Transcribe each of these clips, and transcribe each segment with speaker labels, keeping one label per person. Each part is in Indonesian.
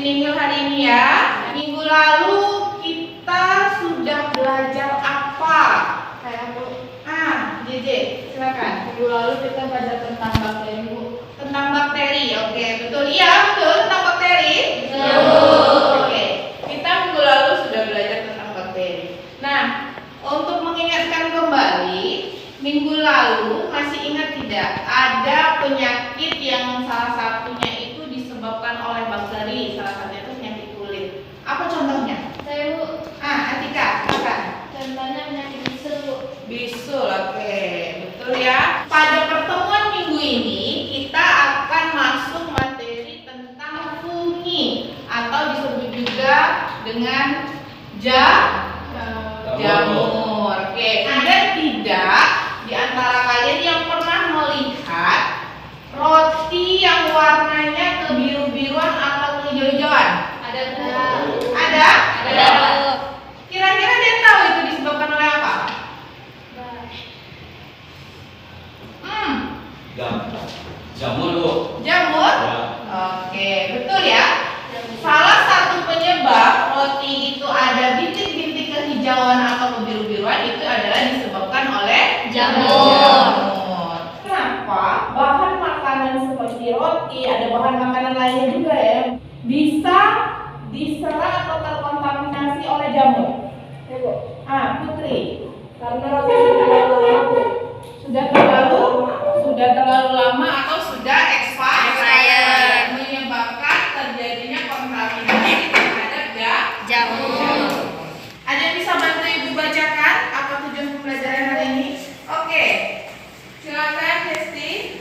Speaker 1: Nihil hari ini ya. Minggu lalu kita sudah belajar apa?
Speaker 2: Kayak Bu.
Speaker 1: JJ, silakan.
Speaker 2: Minggu lalu kita belajar tentang bakteri, Bu.
Speaker 1: Tentang bakteri, oke, betul. Iya, betul, tentang bakteri. Oke, kita minggu lalu sudah belajar tentang bakteri. Nah, untuk mengingatkan kembali, minggu lalu masih ingat tidak? Ada penyakit yang salah satunya itu disebabkan oleh bakteri. Salah satunya itu penyakit kulit. Apa contohnya?
Speaker 2: Saya, Bu.
Speaker 1: Atika, silakan.
Speaker 2: Contohnya penyakit bisul, Bu.
Speaker 1: Bisul, oke, betul ya. Pada pertemuan minggu ini kita akan masuk materi tentang fungi atau disebut juga dengan jamur. Oke, ada tidak di antara kalian yang pernah melihat roti yang warnanya kebiru-biruan atau kehijau-hijauan?
Speaker 2: Ada, Bu.
Speaker 1: Ada?
Speaker 2: Ada.
Speaker 1: Kira-kira dia tahu itu disebabkan oleh apa?
Speaker 3: Jamur, Bu.
Speaker 1: Jamur?
Speaker 3: Ya.
Speaker 1: Oke, betul ya. Salah satu penyebab roti itu ada bintik-bintik kehijauan atau kebiru-biruan itu adalah disebabkan oleh
Speaker 2: Jamur.
Speaker 1: Kenapa bahan makanan seperti roti, ada bahan makanan lainnya juga ya, bisa diserang atau terkontaminasi oleh jamur?
Speaker 2: Ya, Bu.
Speaker 1: Putri.
Speaker 2: Karena roti sudah terlalu lama, Bu.
Speaker 1: Sudah terlalu lama atau sudah expired, menyebabkan terjadinya kontaminasi terhadap jamur. Ada yang bisa bantu Ibu bacakan apa tujuan pembelajaran hari ini? Oke, silakan Hesti.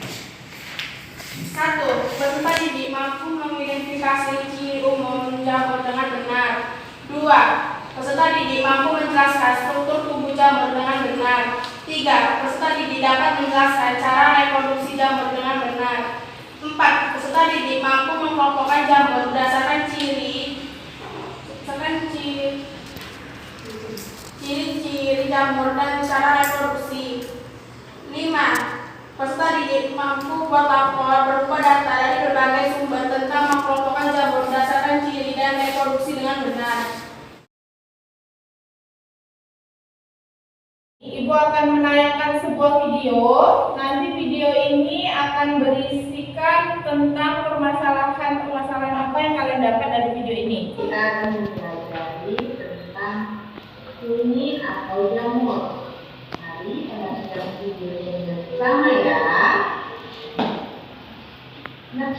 Speaker 1: 1.
Speaker 2: Peserta didik mampu mengidentifikasi ciri umum jamur dengan benar. 2. Peserta didik mampu menjelaskan struktur tubuh jamur dengan benar. 3. Peserta didik dapat menjelaskan cara reproduksi jamur dengan benar. 4. Peserta didik mampu mengelompokkan jamur berdasarkan ciri-ciri jamur dan cara reproduksi. 5. Peserta didik mampu buat lapor berupa data dari berbagai sumber tentang mengelompokkan jamur berdasarkan ciri dan reproduksi dengan benar.
Speaker 1: Ibu akan menayangkan sebuah video. Nanti video ini akan berisikan tentang permasalahan apa yang kalian dapat dari video ini.
Speaker 4: Kita akan mempelajari tentang fungi atau jamur. Mari perhatikan video yang pertama ya. Nah,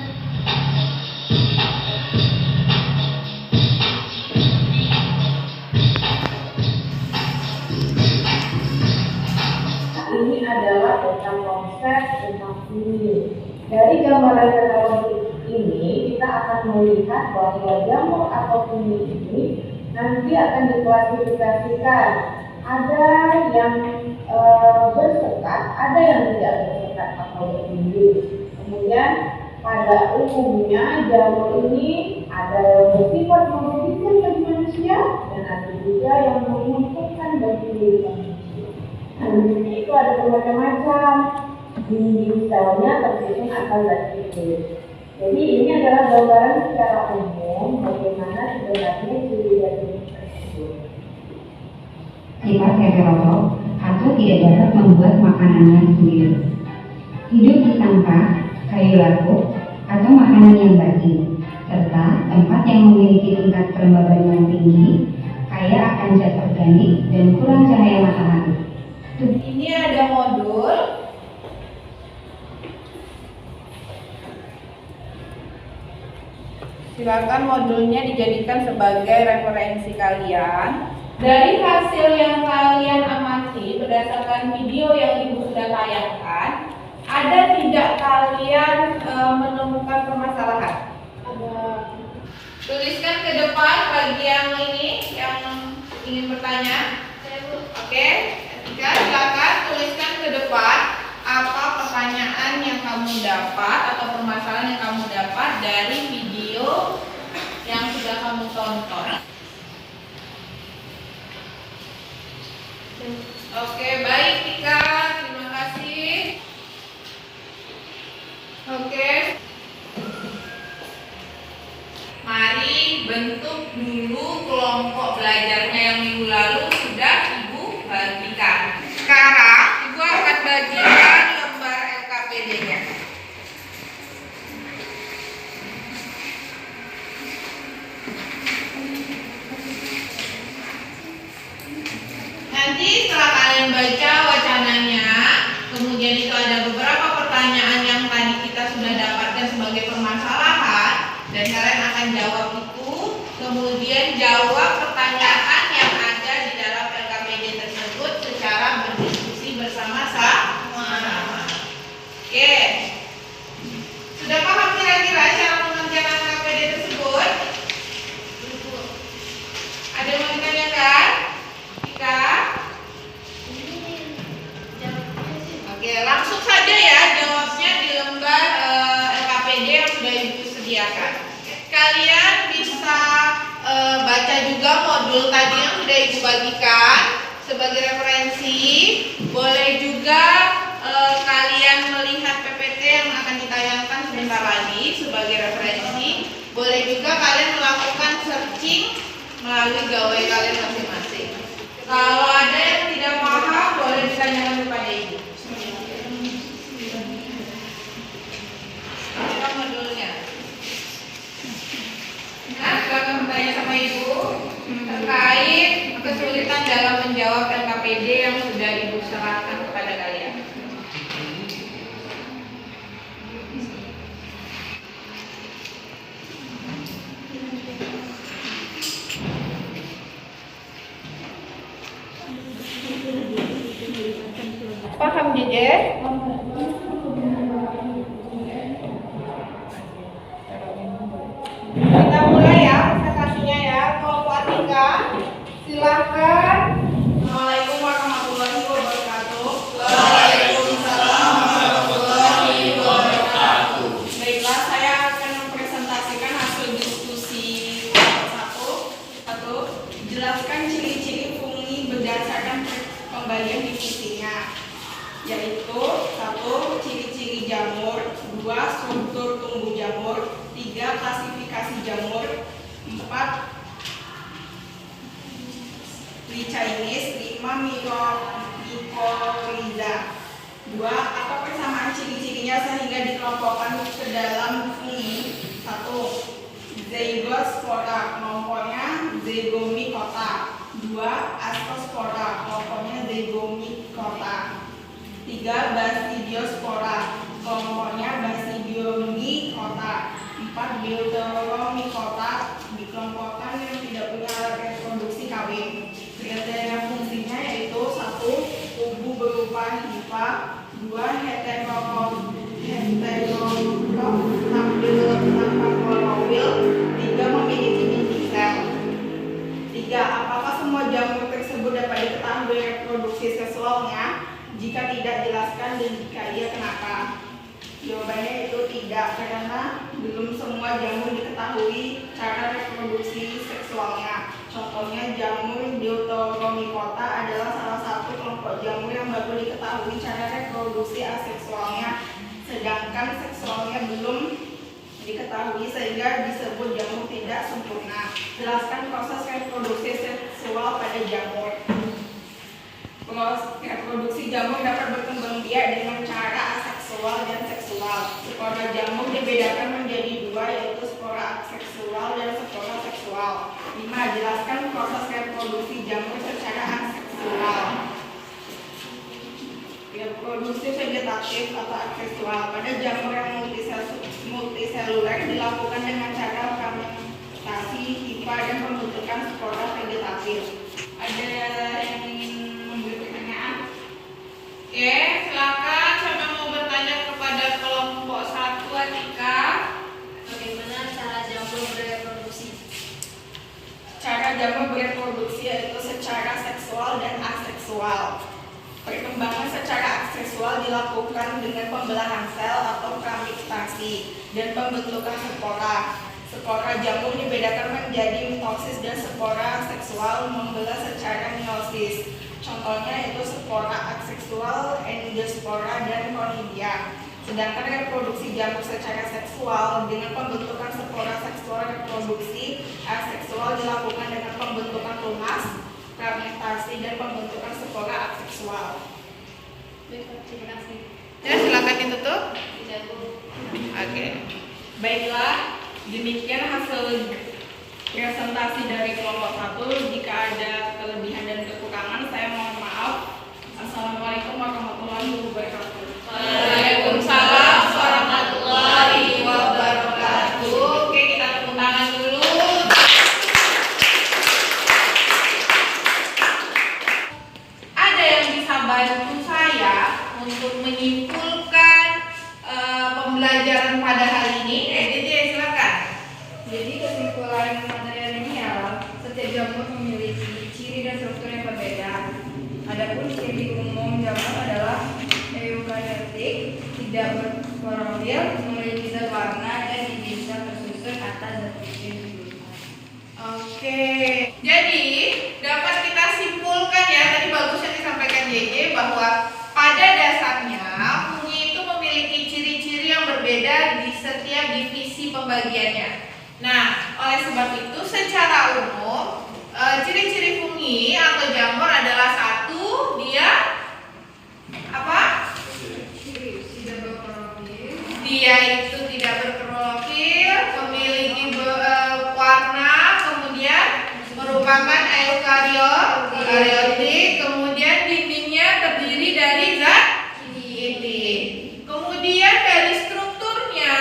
Speaker 4: ini adalah tentang konsep tentang fungi. Dari gambaran teknologi ini kita akan melihat bahwa jamur atau fungi ini nanti akan diklasifikasikan. Ada yang bersekat, ada yang tidak bersekat atau berbiru. Kemudian pada umumnya jamur ini ada yang bersifat mematikan bagi manusia dan ada juga yang menguntungkan bagi manusia. Itu ada bermacam-macam. Dinding selnya tersusun atas zat itu. Jadi ini adalah gambaran secara umum bagaimana sebenarnya ciri dari tersebut.
Speaker 5: Sifat heterotop atau tidak dapat membuat makanannya sendiri. Hidup di tanpa kayu laku atau makanan yang basi, serta tempat yang memiliki tingkat kelembaban yang tinggi, kaya akan zat organik dan kurang cahaya matahari.
Speaker 1: Ini ada modul. Silakan modulnya dijadikan sebagai referensi kalian. Dari hasil yang kalian amati berdasarkan video yang Ibu sudah tayangkan, ada tidak kalian menemukan permasalahan?
Speaker 2: Ada.
Speaker 1: Tuliskan ke depan bagi yang ini yang ingin bertanya. Oke, Atika, silakan tuliskan ke depan apa pertanyaan yang kamu dapat atau permasalahan yang kamu dapat dari video yang sudah kamu tonton. Oke, baik Tika, terima kasih. Oke, mari bentuk dulu kelompok belajarnya yang minggu lalu sudah Ibu bagikan. Sekarang Ibu akan bagikan lembar LKPD-nya. Nanti setelah kalian baca wacananya, kemudian itu ada beberapa pertanyaan yang tadi kita sudah dapatkan sebagai permasalahan, dan kalian akan jawab itu, kemudian jawab pertanyaan yang ada di dalam LKPD tersebut secara berdiskusi bersama-sama. Oke, sudah paham kira-kira cara mengerjakan LKPD tersebut? Ada yang mau ditanyakan? Ika? Oke, langsung saja ya jawabnya di lembar LKPD yang sudah Ibu sediakan. Kalian bisa baca juga modul tadi yang sudah Ibu bagikan sebagai referensi. Boleh juga kalian melihat PPT yang akan ditayangkan sebentar lagi sebagai referensi. Boleh juga kalian melakukan searching melalui gawai kalian masing-masing. Kalau ada yang tidak paham, boleh ditanyakan kepada Ibu. Kita modulnya. Nah, silakan bertanya sama Ibu terkait kesulitan dalam menjawab LKPD yang sudah Ibu serahkan kepada kalian. Paham, Jeje? Kita mulai ya presentasinya ya. Kelompok Atika, silakan. Assalamualaikum warahmatullahi wabarakatuh.
Speaker 3: Waalaikumsalam warahmatullahi wabarakatuh.
Speaker 2: Baiklah, saya akan mempresentasikan hasil diskusi satu. Jelaskan ciri-ciri fungsi berdasarkan pembalian divisinya, yaitu 1. Ciri-ciri jamur, 2. Struktur tumbuh jamur, 3. Klasifikasi jamur, 4. Lichainis, 5. Mycorrhiza. 2. Apa persamaan ciri-cirinya sehingga dikelompokkan ke dalam fungi? 1. Zygospora, kelompoknya Zygomicota. 2. Ascospora, kelompoknya Zygomicota. 3. Basidiospora, kelompoknya Basidiomycota. 4. Deuteromycota, dikelompokkan yang tidak punya alat reproduksi kawin. Kriteria fungsinya yaitu 1. Tubuh berupa hifa. 2. Heterolog tampil tanpa klorofil. 3. Memiliki dinding sel. 3. Apakah semua jamur tersebut dapat diketahui reproduksi seksualnya? Jika tidak, jelaskan, dan jika iya, kenapa? Jawabannya itu tidak, karena belum semua jamur diketahui cara reproduksi seksualnya. Contohnya jamur Deuteromycota adalah salah satu kelompok jamur yang baru diketahui cara reproduksi aseksualnya, sedangkan seksualnya belum diketahui sehingga disebut jamur tidak sempurna. Jelaskan proses reproduksi seksual pada jamur. Proses reproduksi jamur dapat berkembang biak dengan cara aseksual dan seksual. Spora jamur dibedakan menjadi 2, yaitu spora aseksual dan spora seksual. 5. Jelaskan proses reproduksi jamur secara aseksual. Reproduksi vegetatif atau aseksual pada jamur yang multiseluler dilakukan dengan cara fermentasi, hifa, dan pembentukan spora vegetatif. Ada yang ingin memberi pertanyaan? Oke, silakan. Siapa mau bertanya kepada kelompok 1 Atika?
Speaker 6: Bagaimana cara jamur bereproduksi?
Speaker 2: Cara jamur bereproduksi yaitu secara seksual dan aseksual. Perkembangan secara aseksual dilakukan dengan pembelahan sel atau fragmentasi dan pembentukan spora. Spora jamur dibedakan menjadi mitosis dan spora seksual membelah secara meiosis. Contohnya itu spora aseksual, endospora, dan conidia.
Speaker 1: Sedangkan reproduksi jamur secara seksual dengan pembentukan spora seksual reproduksi aseksual dilakukan dengan pembentukan tunas, fragmentasi, dan pembentukan spora aseksual.
Speaker 6: Terima kasih.
Speaker 1: Ya, silakan ditutup.
Speaker 6: Tidak, Bu.
Speaker 1: Oke. Baiklah, demikian hasil presentasi dari kelompok 1. Jika ada kelebihan dan kekurangan, saya mohon maaf. Assalamualaikum warahmatullahi wabarakatuh.
Speaker 6: Waalaikumsalam warahmatullahi wabarakatuh.
Speaker 1: Oke, kita tepuk tangan dulu. Ada yang bisa bantu saya untuk menyimpulkan pembelajaran pada hari ini? Jadi silakan.
Speaker 2: Jadi kesimpulan materi ini ya, setiap jamur memiliki ciri dan struktur yang berbeda. Adapun ciri umum jamur adalah eukariotik, tidak berklorofil, memiliki zat warna dan bisa tersusun atas zat putih.
Speaker 1: Oke, jadi dapat kita simpulkan ya, tadi bagus yang disampaikan JJ bahwa pada dasarnya fungi itu memiliki ciri-ciri yang berbeda di setiap divisi pembagiannya. Nah, oleh sebab itu secara umum ciri-ciri fungi atau jamur adalah satu, dia apa?
Speaker 2: Tidak berklorofil.
Speaker 1: Dia itu tidak berklorofil, memiliki warna, kemudian merupakan eukariotik, kemudian dindingnya terdiri dari zat inti. Kemudian dari strukturnya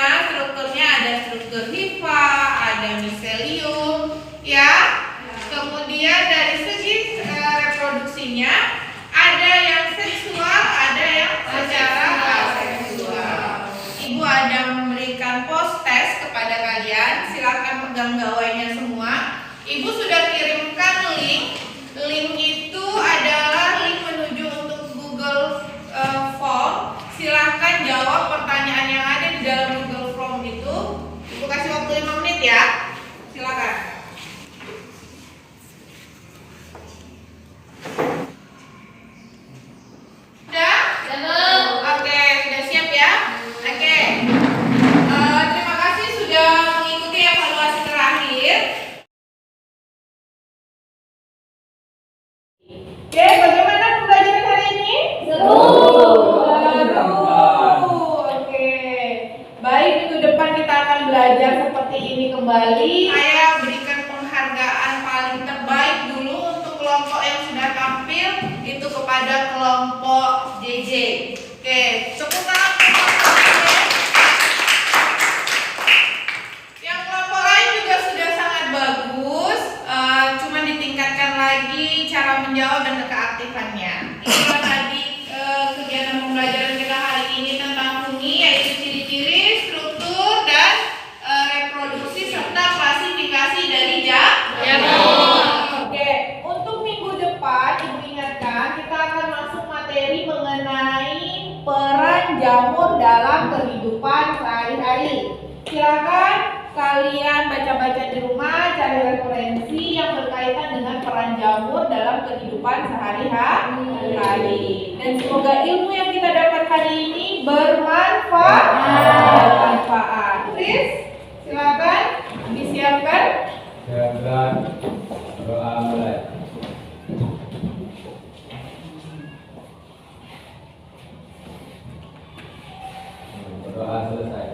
Speaker 1: ada struktur hifa, ada miselium, ya. Kemudian dari segi reproduksinya ada yang seksual, ada yang secara aseksual. Ibu ada memberikan post test kepada kalian, silakan pegang gawainya semua. Ibu sudah kirimkan link. Link itu adalah link menuju untuk Google Form. Silakan jawab pertanyaan yang ada di dalam Google Form itu. Ibu kasih waktu 5 menit ya. Silakan. Sudah? Oke, sudah siap ya? Oke. Terima kasih sudah mengikuti evaluasi terakhir. Oke, bagaimana pembelajaran hari ini? Seru. Oke. Baik, minggu depan kita akan belajar seperti ini kembali. Saya berikan penghargaan paling terbaik dulu untuk kelompok yang sudah tampil, itu kepada kelompok JJ. Oke, tepuk tangan untuk kelompok JJ. Yang kelompok lain juga sudah sangat bagus, cuma ditingkatkan lagi cara menjawab dan keaktifannya. Inilah tadi kegiatan pembelajaran kita hari ini tentang fungi, yaitu ciri-ciri, struktur, dan reproduksi serta klasifikasi dari jamur. Oke, untuk minggu depan Ibu ingatkan kita akan masuk materi mengenai peran jamur dalam kehidupan sehari-hari. Silakan kalian baca-baca di rumah, cari referensi yang berkaitan dengan peran jamur dalam kehidupan sehari-hari. Dan semoga ilmu yang kita dapat hari ini bermanfaat. Chris, silakan disiapkan.
Speaker 3: Silakan doa mulai. Doa selesai.